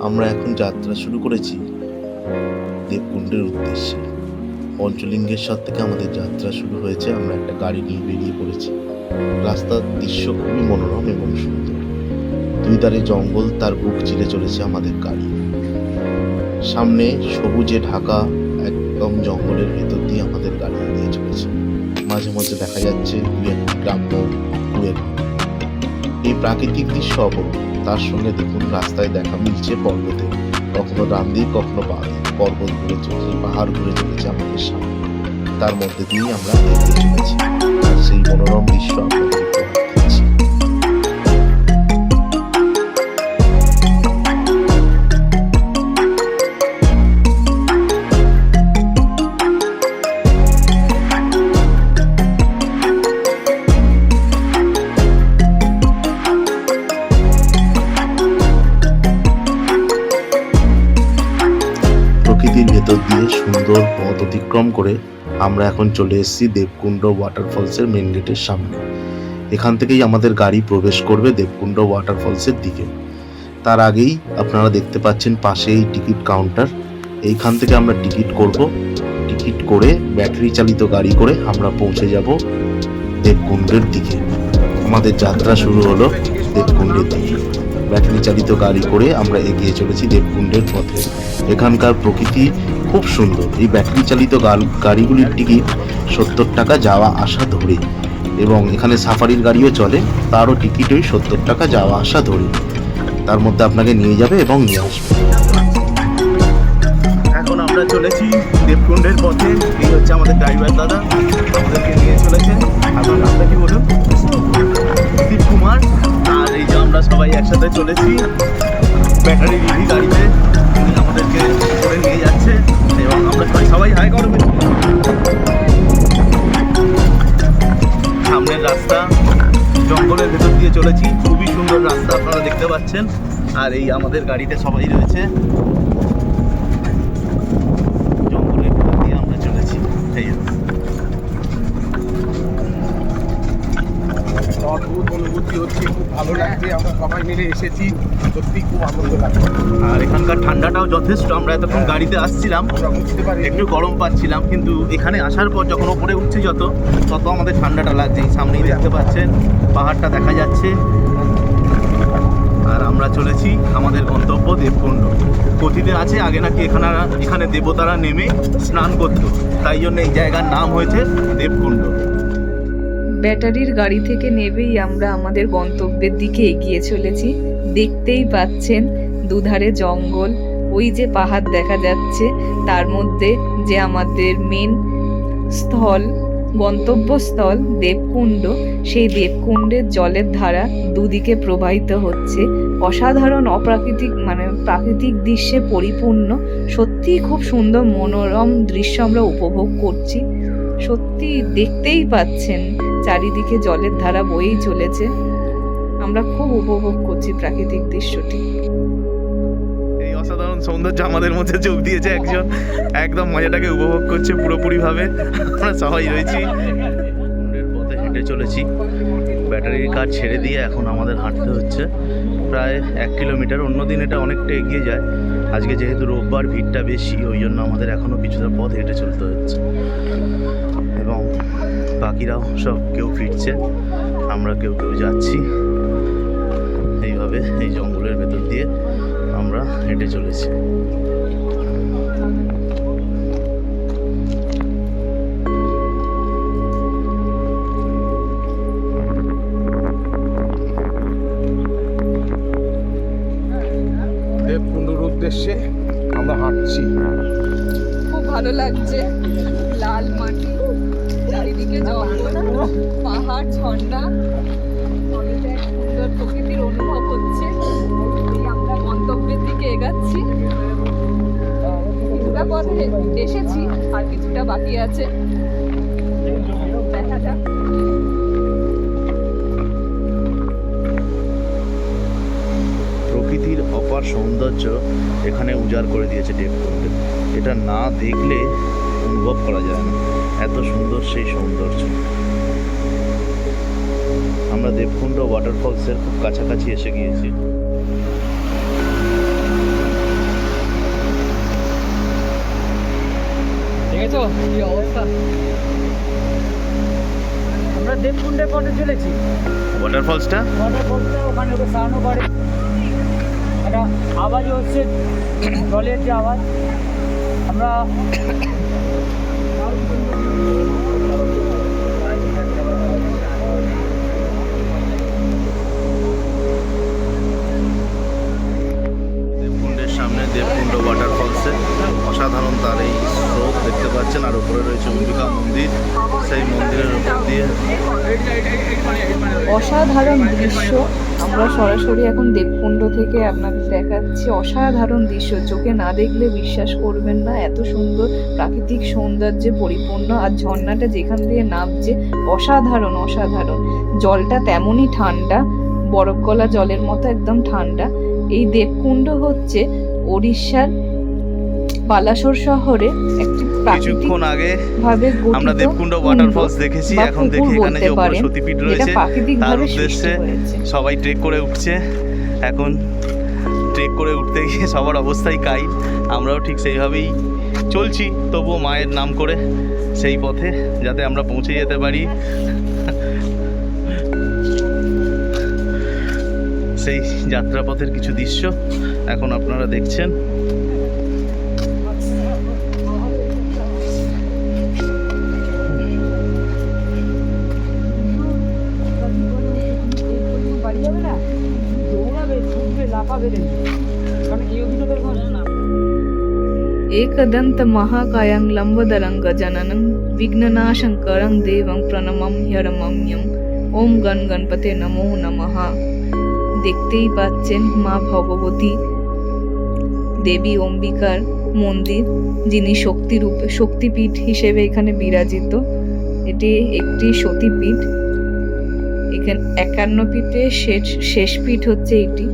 আমরা এখন যাত্রা শুরু করেছি দেবকুণ্ডের উদ্দেশ্যে। পঞ্চলিঙ্গেশ্বর থেকে আমাদের যাত্রা শুরু হয়েছে। আমরা একটা গাড়ি নিয়ে বেরিয়ে পড়েছি। রাস্তার দৃশ্য খুবই মনোরম এবং সুন্দর। দুই ধারে জঙ্গল, তার বুক চিরে চলেছে আমাদের গাড়ি। সামনে সবুজে ঢাকা একদম জঙ্গলের ভেতর দিয়ে আমাদের গাড়ি নিয়ে চলেছে। মাঝে মাঝে দেখা যাচ্ছে দুই একটি গ্রাম্য কুড়ের। এই প্রাকৃতিক দৃশ্য অপরূপ। তার সঙ্গে দেখুন রাস্তায় দেখা মিলছে পর্বতে, কখনো ডান দিক কখনো বাঁ দিক পর্বত ঘুরে চলেছে, পাহাড় ঘুরে চলেছে আমাদের সামনে। তার মধ্যে দিয়েই আমরা এগিয়ে চলেছি আর সেই মনোরম দৃশ্য আপনাদের উপহার দিচ্ছি। প্রকৃতির ভেতর দিয়ে সুন্দর পথ অতিক্রম করে আমরা এখন চলে এসেছি দেবকুণ্ড ওয়াটারফলসের মেন গেটের সামনে। এখান থেকেই আমাদের গাড়ি প্রবেশ করবে দেবকুণ্ড ওয়াটারফলসের দিকে। তার আগেই আপনারা দেখতে পাচ্ছেন পাশেই টিকিট কাউন্টার। এইখান থেকে আমরা টিকিট করব। টিকিট করে ব্যাটারি চালিত গাড়ি করে আমরা পৌঁছে যাব দেবকুণ্ডের দিকে। আমাদের যাত্রা শুরু হলো দেবকুণ্ডের দিকে। ব্যাটারি চালিত গাড়ি করে আমরা এগিয়ে চলেছি দেবকুণ্ডের পথে। এখানকার প্রকৃতি খুব সুন্দর। এই ব্যাটারি চালিত গাড়িগুলির টিকিট 70 টাকা যাওয়া আসা ধরে, এবং এখানে সাফারির গাড়িও চলে, তারও টিকিট ওই 70 টাকা যাওয়া আসা ধরে। তার মধ্যে আপনাকে নিয়ে যাবে এবং নিয়ে আসবে। এখন আমরা চলেছি দেবকুণ্ডের পথে। এই হচ্ছে আমাদের ড্রাইভার দাদা, আমাদেরকে নিয়ে চলেছে। আপনার নামটা কি বলুন? দীপ কুমার। আর এই যে আমরা সবাই একসাথে চলেছি ব্যাটারি ইভি গাড়িতে। উনি আমাদেরকে করে নিয়ে যাচ্ছে এবং আমরা সবাই হাই করবে। সামনের রাস্তা জঙ্গলের ভেতর দিয়ে চলেছি, খুবই সুন্দর রাস্তা আপনারা দেখতে পাচ্ছেন। আর এই আমাদের গাড়িতে সবাই রয়েছে। জঙ্গলের ভেতর দিয়ে আমরা চলেছি। এই অদ্ভুত অনুভূতি হচ্ছে, খুব ভালো লাগছে। আমরা সবাই মিলে এসেছি, সত্যি খুব আনন্দ লাগছে। আর এখানকার ঠান্ডাটাও যথেষ্ট। আমরা এতক্ষণ গাড়িতে আসছিলাম, একটু গরম পাচ্ছিলাম, কিন্তু এখানে আসার পর যখন ওপরে উঠছে তত আমাদের ঠান্ডাটা লাগছে। সামনেই দেখতে পাচ্ছেন পাহাড়টা দেখা যাচ্ছে। আর আমরা চলেছি আমাদের গন্তব্য দেবকুণ্ড। কথিতে আছে আগে নাকি এখানে দেবতারা নেমে স্নান করত, তাই জন্য এই জায়গার নাম হয়েছে দেবকুণ্ড। ব্যাটারির গাড়ি থেকে নেবেই আমরা আমাদের গন্তব্যের দিকে এগিয়ে চলেছি। দেখতেই পাচ্ছেন দুধারে জঙ্গল, ওই যে পাহাড় দেখা যাচ্ছে, তার মধ্যে যে আমাদের মেন স্থল, গন্তব্যস্থল দেবকুণ্ড, সেই দেবকুণ্ডের জলের ধারা দুদিকে প্রবাহিত হচ্ছে। অসাধারণ প্রাকৃতিক দৃশ্যে পরিপূর্ণ। সত্যিই খুব সুন্দর মনোরম দৃশ্য আমরা উপভোগ করছি। সত্যি দেখতেই পাচ্ছেন চারিদিকে জলের ধারা বয়েই চলেছে। আমরা খুব উপভোগ করছি প্রাকৃতিক দৃশ্যটি। এই অসাধারণ সৌন্দর্য আমাদের মধ্যে যোগ দিয়েছে একজন, একদম মজাটাকে উপভোগ করছে পুরোপুরি ভাবে। আমরা সবাই রয়েছি, কুণ্ডের পথে হেঁটে চলেছি। ব্যাটারির কাজ ছেড়ে দিয়ে এখন আমাদের হাঁটতে হচ্ছে প্রায় 1 কিলোমিটার। অন্যদিন এটা অনেকটা এগিয়ে যায়। আজকে যেহেতু রোববার ভিড়টা বেশি, ওই জন্য আমাদের এখনও কিছুটা পথ হেঁটে চলতে হচ্ছে। এবং বাকিরাও সব কেউ ফিরছে, আমরা কেউ যাচ্ছি। এইভাবে এই জঙ্গলের ভেতর দিয়ে আমরা হেঁটে চলেছি। দেবকুণ্ডের উদ্দেশ্যে আমরা হাঁটছি। খুব ভালো লাগছে। লাল মাটি, চারিদিকে জঙ্গল, পাহাড়, ঝর্ণা, সুন্দর প্রকৃতির অনুভব হচ্ছে। আমরা গন্তব্যের দিকে এগাচ্ছি। কিছুটা পথে এসেছি, আর কিছুটা বাকি আছে, দেখা যাক। প্রকৃতির অপার সৌন্দর্য এখানে উজাড় করে দিয়েছে দেবকুণ্ডে। এটা না দেখলে অনুভব করা যায় না, এত সুন্দর সেই সৌন্দর্য। আমরা দেবকুণ্ড ওয়াটারফলসের খুব কাছাকাছি এসে গিয়েছি। দেখেছো কি অবস্থা। আমরা দেবকুণ্ডের পথে চলেছি। ওয়াটারফলসটা ওয়াটারফলসটা ওখানে ওকে স্নানও করে, একটা আওয়াজ হচ্ছে জলের যে আওয়াজ। আমরা দেবকুণ্ডের সামনে দেবকুণ্ড ওয়াটারফলসে অসাধারণ তার এই স্রোত দেখতে পাচ্ছেন। আর উপরে রয়েছে অম্বিকা মন্দির, সেই মন্দিরের উপর দিয়ে অসাধারণ দৃশ্য। আমরা সরাসরি এখন দেবকুণ্ড থেকে আপনাদের দেখাচ্ছি। অসাধারণ দৃশ্য, চোখে না দেখলে বিশ্বাস করবেন না, এত সুন্দর প্রাকৃতিক সৌন্দর্যে পরিপূর্ণ। আর ঝর্ণাটা যেখান দিয়ে নামছে অসাধারণ অসাধারণ। জলটা তেমনই ঠান্ডা, বরফ গলা জলের মতো একদম ঠান্ডা। এই দেবকুণ্ড হচ্ছে ওড়িশার বালাসোর শহরে একটি প্রাকৃতিক কিছুক্ষণ আগে ভাবে আমরা গঠিত দেবকুণ্ড কুণ্ড ওয়াটারফলস দেখেছি। বা এখন পুকুর দেখি এখানে বলতে যে উপরে পারেন, সতীপীঠ যেটা রয়েছে, প্রাকৃতিক তার ভাবে উদ্দেশ্যে সৃষ্টি হয়েছে। সবাই ট্রেক করে উঠছে। এখন ট্রেক করে উঠতে গিয়ে সবার অবস্থাই কাহিল। আমরাও ঠিক সেইভাবেই চলছি, তবুও মায়ের নাম করে সেই পথে যাতে আমরা পৌঁছে যেতে পারি। সেই যাত্রাপথের কিছু দৃশ্য এখন আপনারা দেখছেন। বাড়ি যাবে না, দৌড়াবে, ছুটবে, লাফাবে, কারণ এই অভিনবের ঘটনা না। एकदंत महाकायं लंबोदरं गजाननं विघ्ननाशंकरं देवं प्रणमं ह्यरमम्यं ओम गण गणपते नमो नमः। দেখতেই পাচ্ছেন মা ভগবতী দেবী অম্বিকার মন্দির, যিনি শক্তিপীঠ হিসেবে এখানে বিরাজিত। এটি একটি সতীপীঠ। এখানে 51 পীঠে শেষ পীঠ হচ্ছে এটি।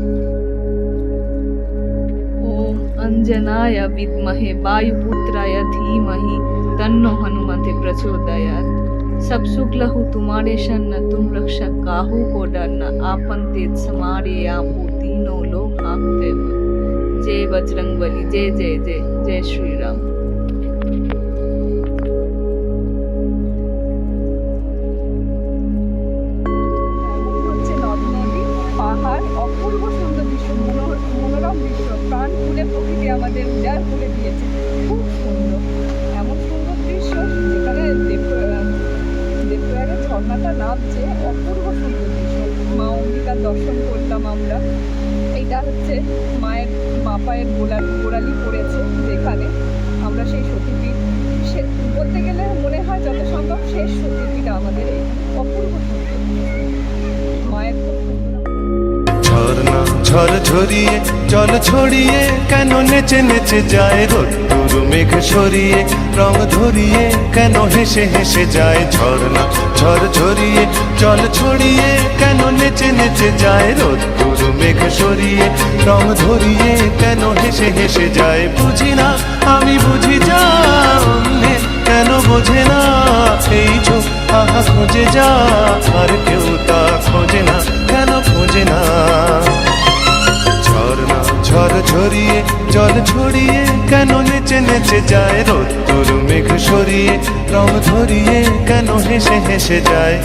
ओम अंजनाय विद्महे वायुपुत्राय धीमहि तन्नो हनुमते प्रचोदयात्। सब सुख लहु तुम्हारे शरण तुम रक्षा काहू को डरना। आपन तेज समारे आपो तीनों लोग हाँकते हुए। जय बजरंगबली, जय जय जय जय श्री राम। হচ্ছে নদ নদী, পাহাড়, অপূর্ব সুন্দর দৃশ্য, মনোরম দৃশ্য, প্রাণ খুলে প্রকৃতি আমাদের উজাড় করে দিয়েছে। খুব সুন্দর, এমন সুন্দর দৃশ্য যেখানে দেবপ্রয়াগের ঝর্ণাটা নামছে, অপূর্ব সুন্দর দৃশ্য। মা অম্বিকার দর্শন করলাম আমরা। এইটা হচ্ছে মায়ের পায়ের গোড়ালি পড়েছে যেখানে। আমরা সেই সতীপীঠ, বলতে গেলে মনে হয় যত সম্ভব শেষ সতীপীঠ আমাদের এই। অপূর্ব সুন্দর মায়ের খুব সুন্দর। ঝর্ণা ঝড় ঝরিয়ে জল ছড়িয়ে কেন নেচে নেচে যায় রোদ্দুর মেঘ সরিয়ে রং ধরিয়ে কেন হেসে হেসে যায়। ঝর্ণা ঝড় ঝরিয়ে জল ছড়িয়ে কেন নেচে নেচে যায় রোদ্দুর মেঘ সরিয়ে রং ধরিয়ে কেন হেসে হেসে যায়। বুঝি না আমি বুঝি যা অন্যে কেন বোঝে না এই চোখ আহা খোঁজে যা আর কেউ তা খোঁজে না কেন খোঁজে না। ঝর্ণা ঝড় ঝরিয়ে জল ছড়িয়ে কেন নেচে নেচে যায় রোদ্দুর মেঘ সরিয়ে রং ধরিয়ে কেন হেসে হেসে যায়।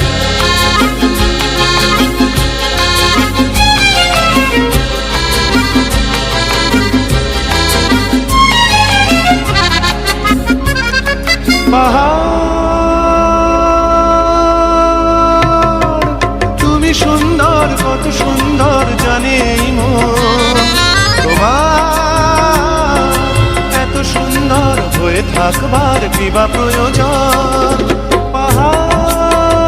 পাহাড় তুমি সুন্দর, কত সুন্দর জানে এই মন তোমার। এত সুন্দর হয়ে থাকবার কি বা প্রয়োজন। পাহাড়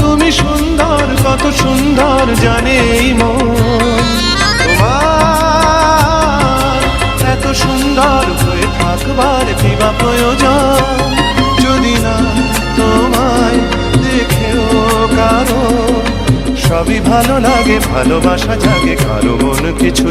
তুমি সুন্দর, কত সুন্দর জানে এই মন তোমার। এত সুন্দর হয়ে থাকবার কি বা প্রয়োজন। যদি না তোমায় দেখেও কারো সবই ভালো লাগে, ভালোবাসা জাগে কারো মন কিছু